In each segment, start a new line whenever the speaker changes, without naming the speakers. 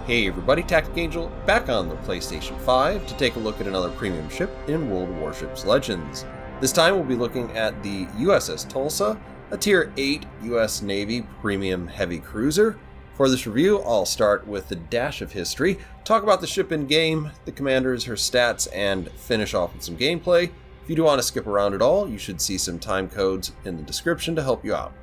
Hey everybody, TacticAngel back on the PlayStation 5 to take a look at another premium ship in World Warships Legends. This time we'll be looking at the USS Tulsa, a Tier 8 US Navy premium heavy cruiser. For this review, I'll start with a dash of history, talk about the ship in game, the commanders, her stats, and finish off with some gameplay. If you do want to skip around at all, you should see some time codes in the description to help you out.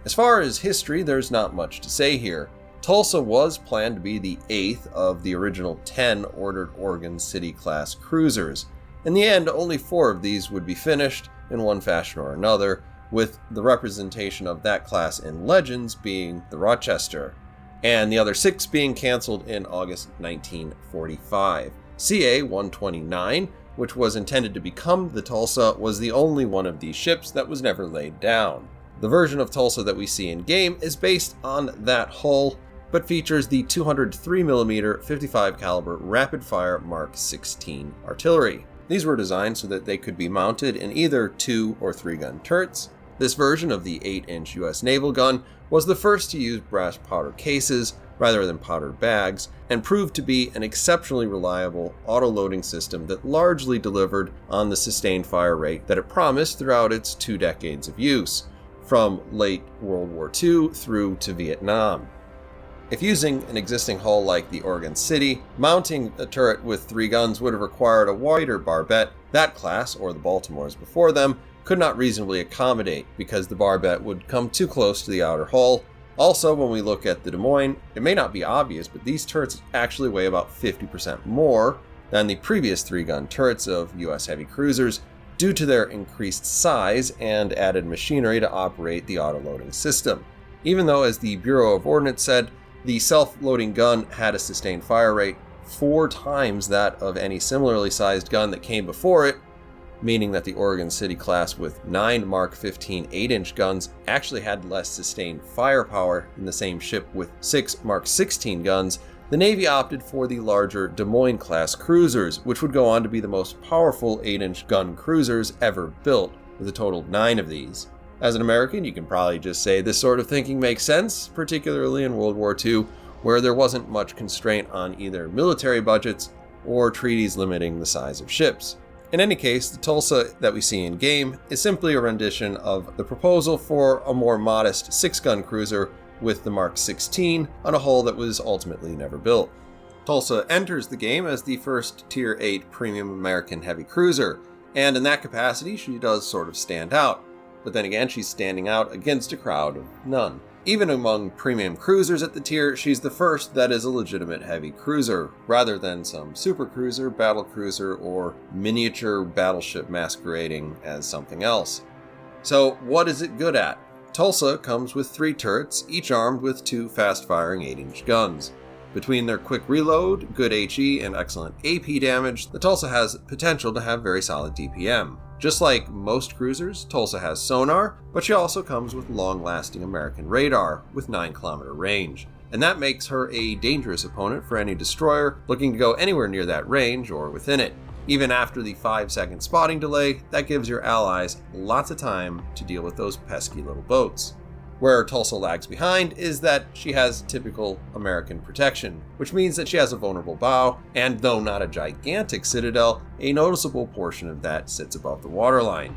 As far as history, there's not much to say here. Tulsa was planned to be the 8th of the original 10 ordered Oregon City-class cruisers. In the end, only 4 of these would be finished in one fashion or another, with the representation of that class in Legends being the Rochester, and the other 6 being cancelled in August 1945. CA-129, which was intended to become the Tulsa, was the only one of these ships that was never laid down. The version of Tulsa that we see in game is based on that hull, but features the 203mm 55 caliber rapid-fire Mark 16 artillery. These were designed so that they could be mounted in either 2 or 3 gun turrets. This version of the 8-inch US naval gun was the first to use brass powder cases rather than powder bags, and proved to be an exceptionally reliable auto-loading system that largely delivered on the sustained fire rate that it promised throughout its 2 decades of use, from late World War II through to Vietnam. If using an existing hull like the Oregon City, mounting a turret with 3 guns would have required a wider barbette. That class, or the Baltimores before them, could not reasonably accommodate because the barbette would come too close to the outer hull. Also, when we look at the Des Moines, it may not be obvious, but these turrets actually weigh about 50% more than the previous 3-gun turrets of US heavy cruisers due to their increased size and added machinery to operate the auto-loading system. Even though, as the Bureau of Ordnance said, the self-loading gun had a sustained fire rate 4 times that of any similarly sized gun that came before it, meaning that the Oregon City class with 9 Mark 15 8-inch guns actually had less sustained firepower than the same ship with 6 Mark 16 guns, the Navy opted for the larger Des Moines class cruisers, which would go on to be the most powerful 8-inch gun cruisers ever built, with a total of 9 of these. As an American, you can probably just say this sort of thinking makes sense, particularly in World War II, where there wasn't much constraint on either military budgets or treaties limiting the size of ships. In any case, the Tulsa that we see in game is simply a rendition of the proposal for a more modest 6-gun cruiser with the Mark 16 on a hull that was ultimately never built. Tulsa enters the game as the first Tier 8 premium American heavy cruiser, and in that capacity she does sort of stand out. But then again, she's standing out against a crowd of none. Even among premium cruisers at the tier, she's the first that is a legitimate heavy cruiser, rather than some super cruiser, battle cruiser, or miniature battleship masquerading as something else. So what is it good at? Tulsa comes with 3 turrets, each armed with 2 fast-firing 8-inch guns. Between their quick reload, good HE, and excellent AP damage, the Tulsa has potential to have very solid DPM. Just like most cruisers, Tulsa has sonar, but she also comes with long-lasting American radar with 9-kilometer range. And that makes her a dangerous opponent for any destroyer looking to go anywhere near that range or within it. Even after the 5-second spotting delay, that gives your allies lots of time to deal with those pesky little boats. Where Tulsa lags behind is that she has typical American protection, which means that she has a vulnerable bow, and though not a gigantic citadel, a noticeable portion of that sits above the waterline.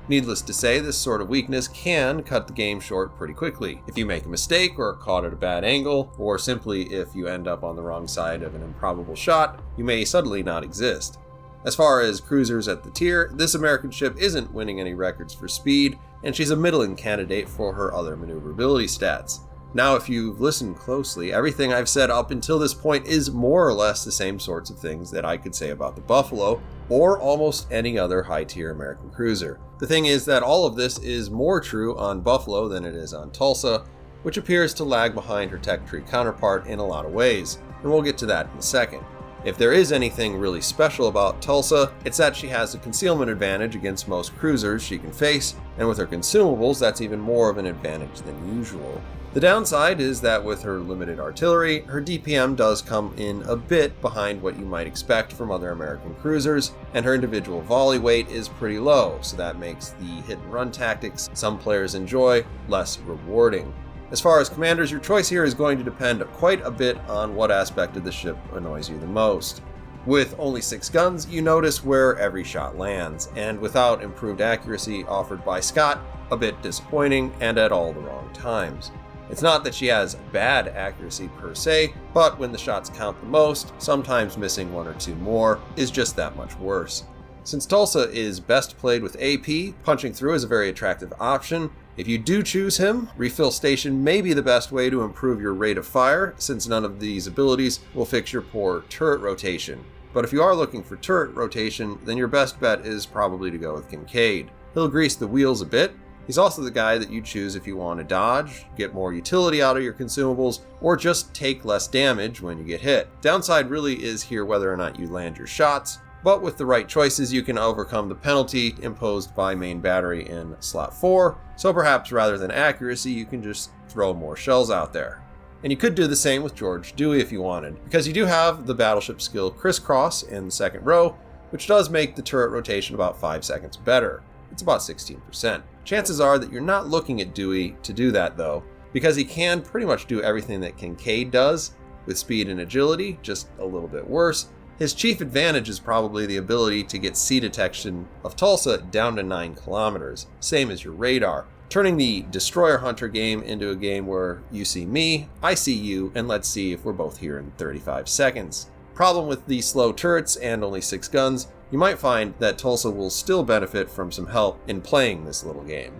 Needless to say, this sort of weakness can cut the game short pretty quickly. If you make a mistake or are caught at a bad angle, or simply if you end up on the wrong side of an improbable shot, you may suddenly not exist. As far as cruisers at the tier, this American ship isn't winning any records for speed, and she's a middling candidate for her other maneuverability stats. Now, if you've listened closely, everything I've said up until this point is more or less the same sorts of things that I could say about the Buffalo, or almost any other high-tier American cruiser. The thing is that all of this is more true on Buffalo than it is on Tulsa, which appears to lag behind her tech tree counterpart in a lot of ways, and we'll get to that in a second. If there is anything really special about Tulsa, it's that she has a concealment advantage against most cruisers she can face, and with her consumables, that's even more of an advantage than usual. The downside is that with her limited artillery, her DPM does come in a bit behind what you might expect from other American cruisers, and her individual volley weight is pretty low, so that makes the hit-and-run tactics some players enjoy less rewarding. As far as commanders, your choice here is going to depend quite a bit on what aspect of the ship annoys you the most. With only 6 guns, you notice where every shot lands, and without improved accuracy offered by Scott, a bit disappointing and at all the wrong times. It's not that she has bad accuracy per se, but when the shots count the most, sometimes missing 1 or 2 more is just that much worse. Since Tulsa is best played with AP, punching through is a very attractive option. If you do choose him, refill station may be the best way to improve your rate of fire, since none of these abilities will fix your poor turret rotation. But if you are looking for turret rotation, then your best bet is probably to go with Kincaid. He'll grease the wheels a bit. He's also the guy that you choose if you want to dodge, get more utility out of your consumables, or just take less damage when you get hit. Downside really is here whether or not you land your shots, but with the right choices you can overcome the penalty imposed by main battery in slot 4, so perhaps rather than accuracy you can just throw more shells out there. And you could do the same with George Dewey if you wanted, because you do have the battleship skill Crisscross in the second row, which does make the turret rotation about 5 seconds better. It's about 16%. Chances are that you're not looking at Dewey to do that though, because he can pretty much do everything that Kincaid does, with speed and agility, just a little bit worse. His chief advantage is probably the ability to get sea detection of Tulsa down to 9 kilometers, same as your radar, turning the Destroyer Hunter game into a game where you see me, I see you, and let's see if we're both here in 35 seconds. Problem with the slow turrets and only 6 guns, you might find that Tulsa will still benefit from some help in playing this little game.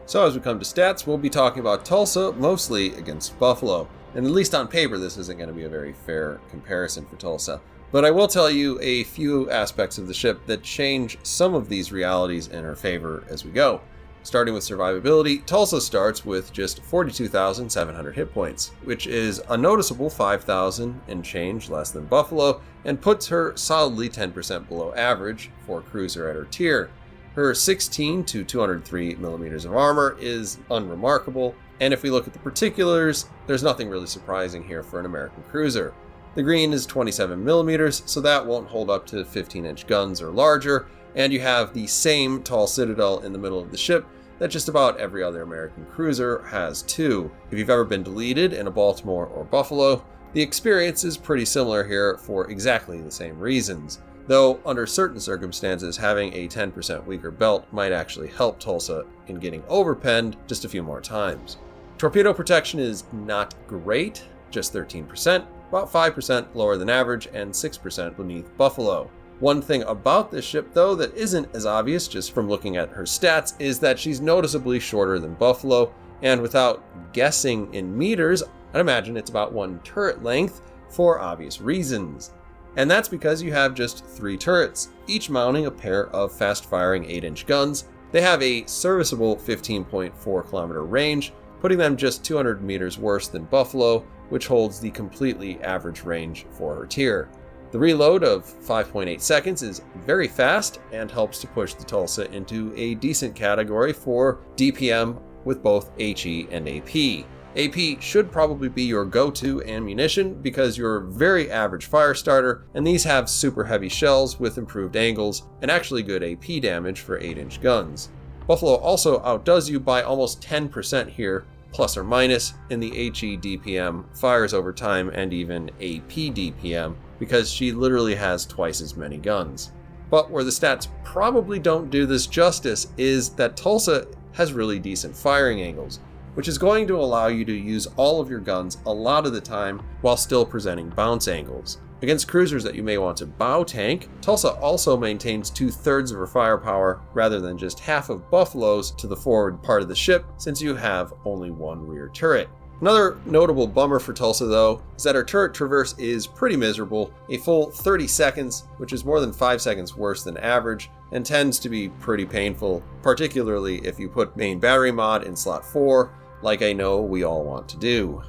So as we come to stats, we'll be talking about Tulsa mostly against Buffalo, and at least on paper this isn't going to be a very fair comparison for Tulsa. But I will tell you a few aspects of the ship that change some of these realities in her favor as we go. Starting with survivability, Tulsa starts with just 42,700 hit points, which is a noticeable 5,000 and change less than Buffalo, and puts her solidly 10% below average for a cruiser at her tier. Her 16 to 203 millimeters of armor is unremarkable, and if we look at the particulars, there's nothing really surprising here for an American cruiser. The green is 27 millimeters, so that won't hold up to 15-inch guns or larger, and you have the same tall citadel in the middle of the ship that just about every other American cruiser has too. If you've ever been deleted in a Baltimore or Buffalo, the experience is pretty similar here for exactly the same reasons, though under certain circumstances having a 10% weaker belt might actually help Tulsa in getting overpenned just a few more times. Torpedo protection is not great, just 13%, about 5% lower than average and 6% beneath Buffalo. One thing about this ship though that isn't as obvious just from looking at her stats is that she's noticeably shorter than Buffalo, and without guessing in meters, I'd imagine it's about 1 turret length for obvious reasons. And that's because you have just 3 turrets, each mounting a pair of fast-firing 8-inch guns. They have a serviceable 15.4 kilometer range, putting them just 200 meters worse than Buffalo, which holds the completely average range for her tier. The reload of 5.8 seconds is very fast and helps to push the Tulsa into a decent category for DPM with both HE and AP. AP should probably be your go-to ammunition because you're a very average fire starter, and these have super heavy shells with improved angles and actually good AP damage for 8-inch guns. Buffalo also outdoes you by almost 10% here, plus or minus, in the HE DPM, fires over time, and even AP DPM, because she literally has twice as many guns. But where the stats probably don't do this justice is that Tulsa has really decent firing angles, which is going to allow you to use all of your guns a lot of the time while still presenting bounce angles. Against cruisers that you may want to bow tank, Tulsa also maintains 2/3 of her firepower rather than just half of Buffalo's to the forward part of the ship, since you have only 1 rear turret. Another notable bummer for Tulsa though is that her turret traverse is pretty miserable, a full 30 seconds, which is more than 5 seconds worse than average, and tends to be pretty painful, particularly if you put main battery mod in slot 4, like I know we all want to do.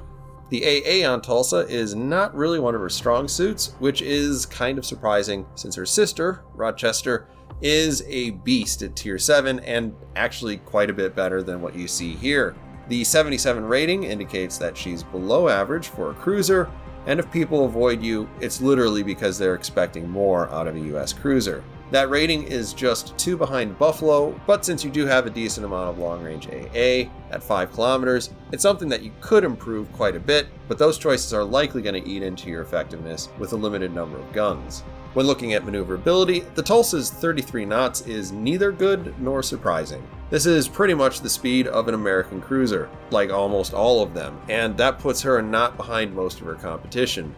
The AA on Tulsa is not really one of her strong suits, which is kind of surprising since her sister, Rochester, is a beast at tier 7 and actually quite a bit better than what you see here. The 77 rating indicates that she's below average for a cruiser, and if people avoid you, it's literally because they're expecting more out of a US cruiser. That rating is just 2 behind Buffalo, but since you do have a decent amount of long-range AA at 5 kilometers, it's something that you could improve quite a bit, but those choices are likely going to eat into your effectiveness with a limited number of guns. When looking at maneuverability, the Tulsa's 33 knots is neither good nor surprising. This is pretty much the speed of an American cruiser, like almost all of them, and that puts her a knot behind most of her competition.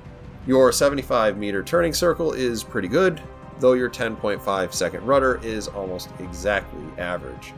Your 75-meter turning circle is pretty good, though your 10.5 second rudder is almost exactly average.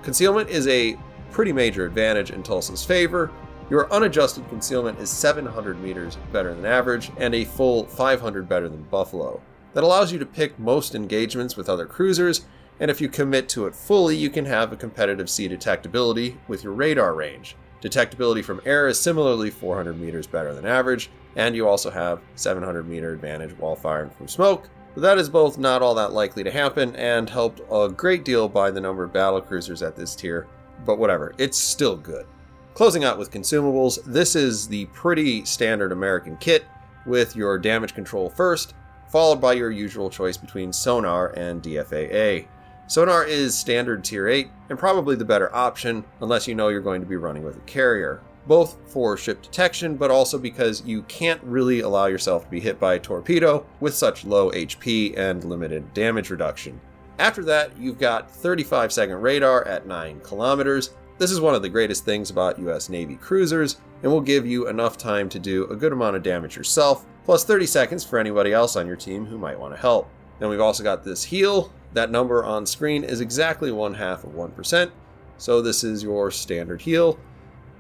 Concealment is a pretty major advantage in Tulsa's favor. Your unadjusted concealment is 700 meters better than average and a full 500 better than Buffalo. That allows you to pick most engagements with other cruisers, and if you commit to it fully, you can have a competitive sea detectability with your radar range. Detectability from air is similarly 400 meters better than average, and you also have 700 meter advantage while firing from smoke. But that is both not all that likely to happen and helped a great deal by the number of battle cruisers at this tier, but whatever, it's still good. Closing out with consumables, this is the pretty standard American kit with your damage control first, followed by your usual choice between sonar and DFAA. Sonar is standard tier 8 and probably the better option unless you know you're going to be running with a carrier. Both for ship detection, but also because you can't really allow yourself to be hit by a torpedo with such low HP and limited damage reduction. After that, you've got 35-second radar at 9 kilometers. This is one of the greatest things about US Navy cruisers, and will give you enough time to do a good amount of damage yourself, plus 30 seconds for anybody else on your team who might want to help. Then we've also got this heal. That number on screen is exactly 1/2 of 1%, so this is your standard heal.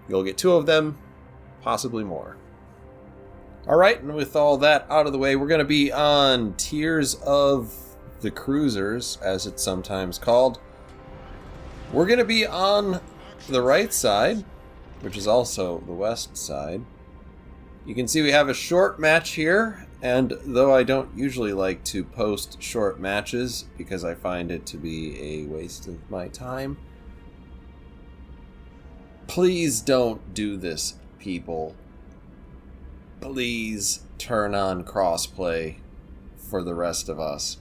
You'll get 2 of them, possibly more. Alright, and with all that out of the way, we're going to be on tiers of the cruisers, as it's sometimes called. We're going to be on the right side, which is also the west side. You can see we have a short match here, and though I don't usually like to post short matches because I find it to be a waste of my time, please don't do this, people. Please turn on crossplay for the rest of us.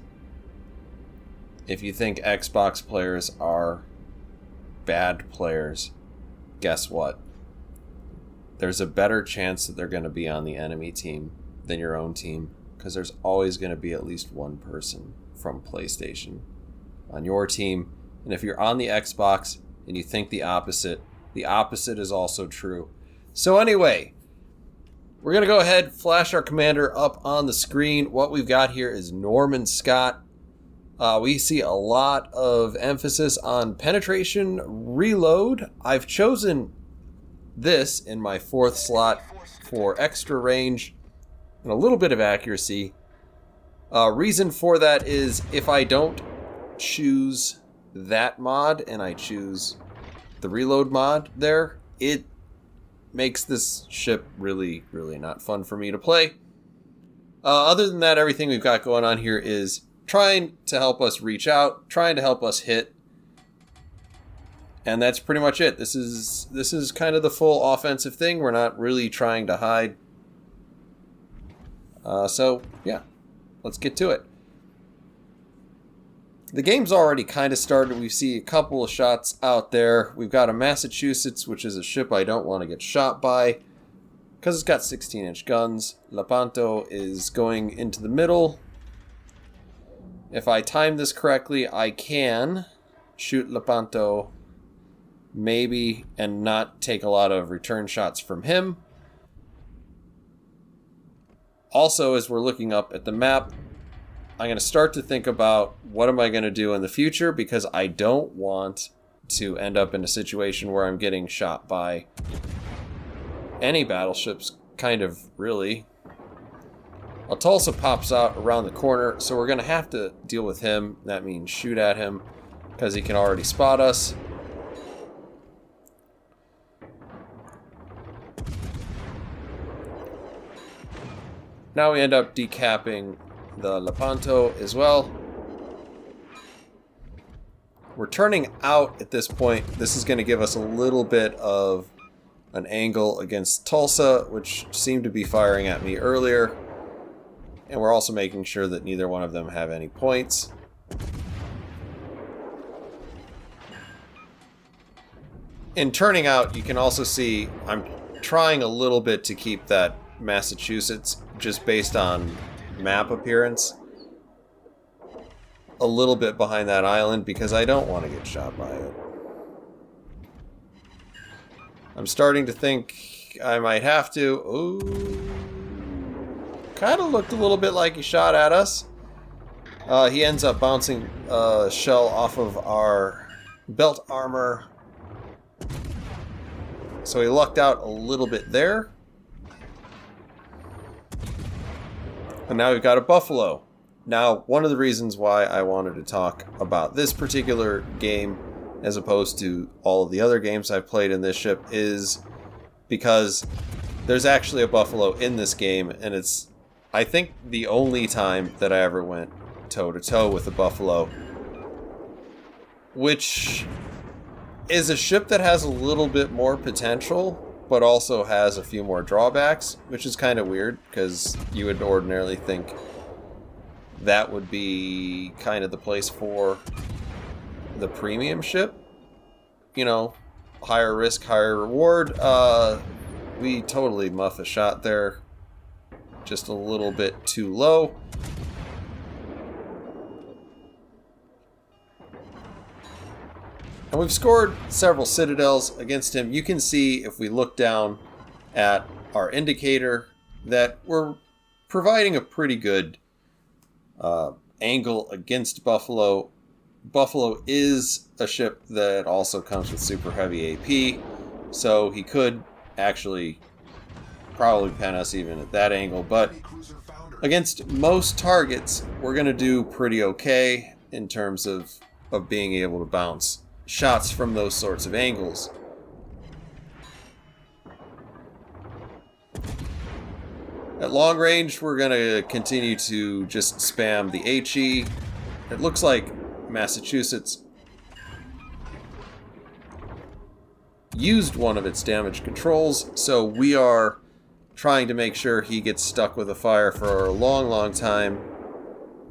If you think Xbox players are bad players, guess what? There's a better chance that they're going to be on the enemy team than your own team, because there's always going to be at least one person from PlayStation on your team. And if you're on the Xbox and you think the opposite is also true. So anyway, we're going to go ahead, flash our commander up on the screen. What we've got here is Norman Scott. We see a lot of emphasis on penetration reload. I've chosen this in my 4th slot for extra range and a little bit of accuracy. Reason for that is if I don't choose that mod and I choose the reload mod there, it makes this ship really, really not fun for me to play. Other than that, everything we've got going on here is trying to help us reach out, trying to help us hit, and that's pretty much it. This is kind of the full offensive thing. We're not really trying to hide. So yeah, let's get to it. The game's already kind of started. We see a couple of shots out there. We've got a Massachusetts, which is a ship I don't want to get shot by because it's got 16-inch guns. Lepanto is going into the middle. If I time this correctly, I can shoot Lepanto maybe and not take a lot of return shots from him. Also, as we're looking up at the map, I'm going to start to think about what am I going to do in the future, because I don't want to end up in a situation where I'm getting shot by any battleships, kind of, really. Well, Tulsa pops out around the corner, so we're going to have to deal with him. That means shoot at him, because he can already spot us. Now we end up decapping the Lepanto as well. We're turning out at this point. This is going to give us a little bit of an angle against Tulsa, which seemed to be firing at me earlier. And we're also making sure that neither one of them have any points. In turning out, you can also see I'm trying a little bit to keep that Massachusetts, just based on map appearance, a little bit behind that island because I don't want to get shot by it. I'm starting to think I might have to. Ooh. Kind of looked a little bit like he shot at us. He ends up bouncing a shell off of our belt armor. So he lucked out a little bit there. And now we've got a buffalo. Now, one of the reasons why I wanted to talk about this particular game as opposed to all of the other games I've played in this ship is because there's actually a buffalo in this game, and it's, I think, the only time that I ever went toe-to-toe with a buffalo, which is a ship that has a little bit more potential, but also has a few more drawbacks, which is kind of weird, because you would ordinarily think that would be kind of the place for the premium ship. You know, higher risk, higher reward. We totally muff a shot there. Just a little bit too low. And we've scored several citadels against him. You can see, if we look down at our indicator, that we're providing a pretty good angle against Buffalo. Buffalo is a ship that also comes with super heavy AP, so he could actually probably pen us even at that angle, but against most targets, we're going to do pretty okay in terms of being able to bounce shots from those sorts of angles. At long range, we're going to continue to just spam the HE. It looks like Massachusetts used one of its damage controls, so we are trying to make sure he gets stuck with a fire for a long, long time.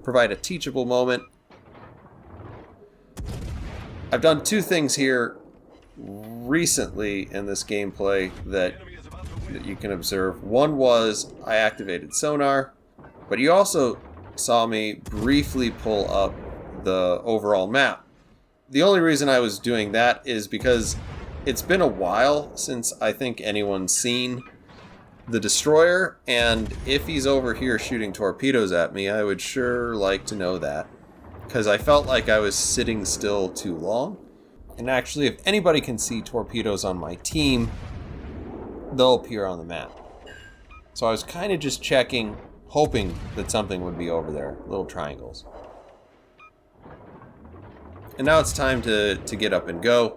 Provide a teachable moment. I've done two things here recently in this gameplay that you can observe. One was I activated sonar, but you also saw me briefly pull up the overall map. The only reason I was doing that is because it's been a while since I think anyone's seen the destroyer, and if he's over here shooting torpedoes at me, I would sure like to know that, because I felt like I was sitting still too long. And actually, if anybody can see torpedoes on my team, they'll appear on the map. So I was kind of just checking, hoping that something would be over there, little triangles. And now it's time to get up and go.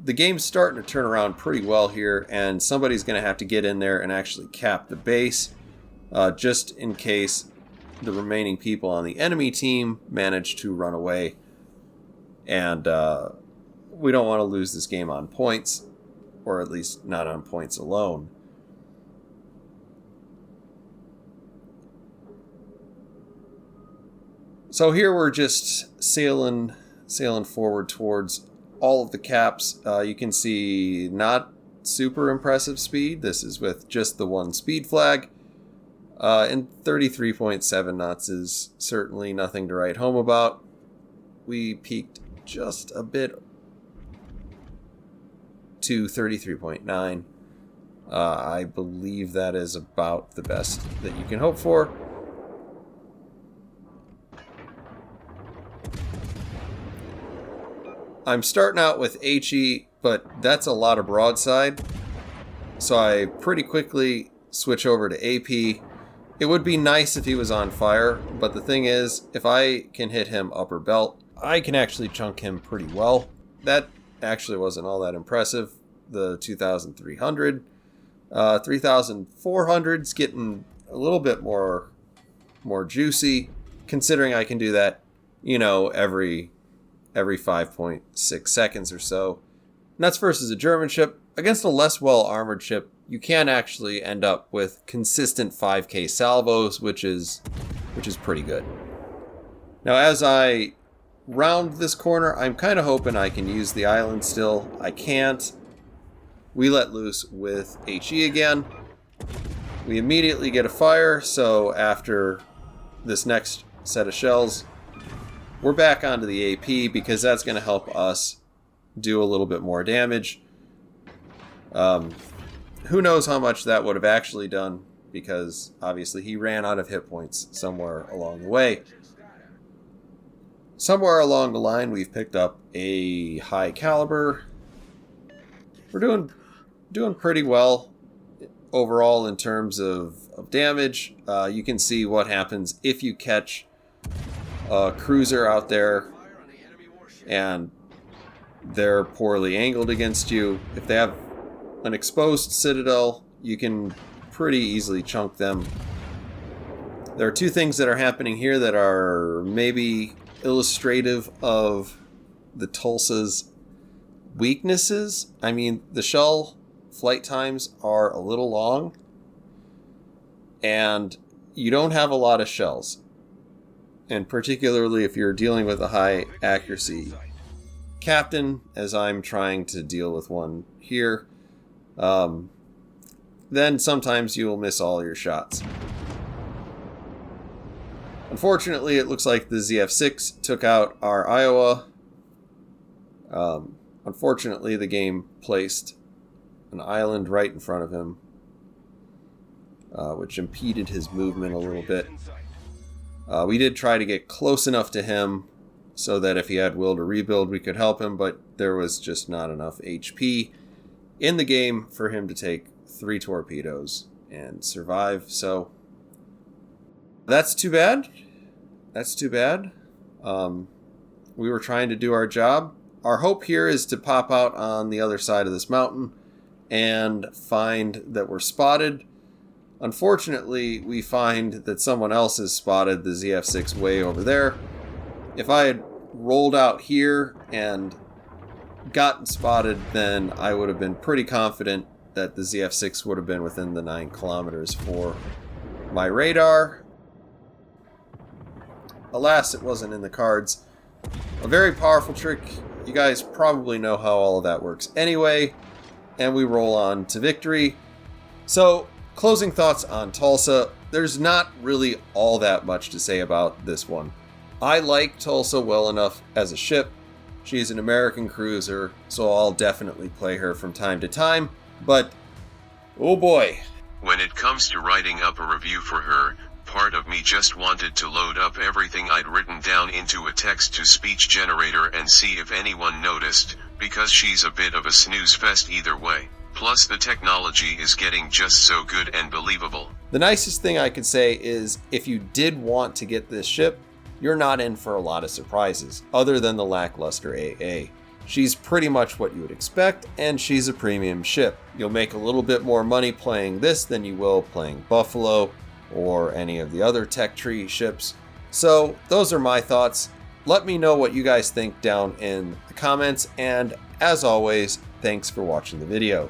The game's starting to turn around pretty well here, and somebody's going to have to get in there and actually cap the base, just in case the remaining people on the enemy team manage to run away. And we don't want to lose this game on points, or at least not on points alone. So here we're just sailing forward towards all of the caps. You can see not super impressive speed. This is with just the one speed flag. And 33.7 knots is certainly nothing to write home about. We peaked just a bit to 33.9. I believe that is about the best that you can hope for. I'm starting out with HE, but that's a lot of broadside, so I pretty quickly switch over to AP. It would be nice if he was on fire, but the thing is, if I can hit him upper belt, I can actually chunk him pretty well. That actually wasn't all that impressive. The 2,300. 3,400's getting a little bit more juicy, considering I can do that, every 5.6 seconds or so. And that's versus a German ship. Against a less well-armored ship, you can actually end up with consistent 5k salvos, which is pretty good. Now, as I round this corner, I'm kind of hoping I can use the island still. I can't. We let loose with HE again. We immediately get a fire, so after this next set of shells, we're back onto the AP because that's going to help us do a little bit more damage. Who knows how much that would have actually done, because obviously he ran out of hit points somewhere along the way. Somewhere along the line, we've picked up a high caliber. We're doing pretty well overall in terms of damage. You can see what happens if you catch a cruiser out there and they're poorly angled against you. If they have an exposed citadel, you can pretty easily chunk them. There are two things that are happening here that are maybe illustrative of the Tulsa's weaknesses. I mean, the shell flight times are a little long, and you don't have a lot of shells. And particularly if you're dealing with a high accuracy captain, as I'm trying to deal with one here, then sometimes you'll miss all your shots. Unfortunately, it looks like the ZF6 took out our Iowa. Unfortunately, the game placed an island right in front of him, which impeded his movement a little bit. We did try to get close enough to him so that if he had will to rebuild, we could help him, but there was just not enough HP in the game for him to take 3 torpedoes and survive. So that's too bad. That's too bad. We were trying to do our job. Our hope here is to pop out on the other side of this mountain and find that we're spotted. Unfortunately, we find that someone else has spotted the ZF6 way over there. If I had rolled out here and gotten spotted, then I would have been pretty confident that the ZF6 would have been within the 9 kilometers for my radar. Alas, it wasn't in the cards. A very powerful trick. You guys probably know how all of that works anyway. And we roll on to victory. So, closing thoughts on Tulsa. There's not really all that much to say about this one. I like Tulsa well enough as a ship. She's an American cruiser, so I'll definitely play her from time to time. But, oh boy.
When it comes to writing up a review for her, part of me just wanted to load up everything I'd written down into a text-to-speech generator and see if anyone noticed, because she's a bit of a snooze fest either way. Plus the technology is getting just so good and believable.
The nicest thing I could say is, if you did want to get this ship, you're not in for a lot of surprises, other than the lackluster AA. She's pretty much what you would expect, and she's a premium ship. You'll make a little bit more money playing this than you will playing Buffalo, or any of the other tech tree ships. So those are my thoughts. Let me know what you guys think down in the comments, and as always, thanks for watching the video.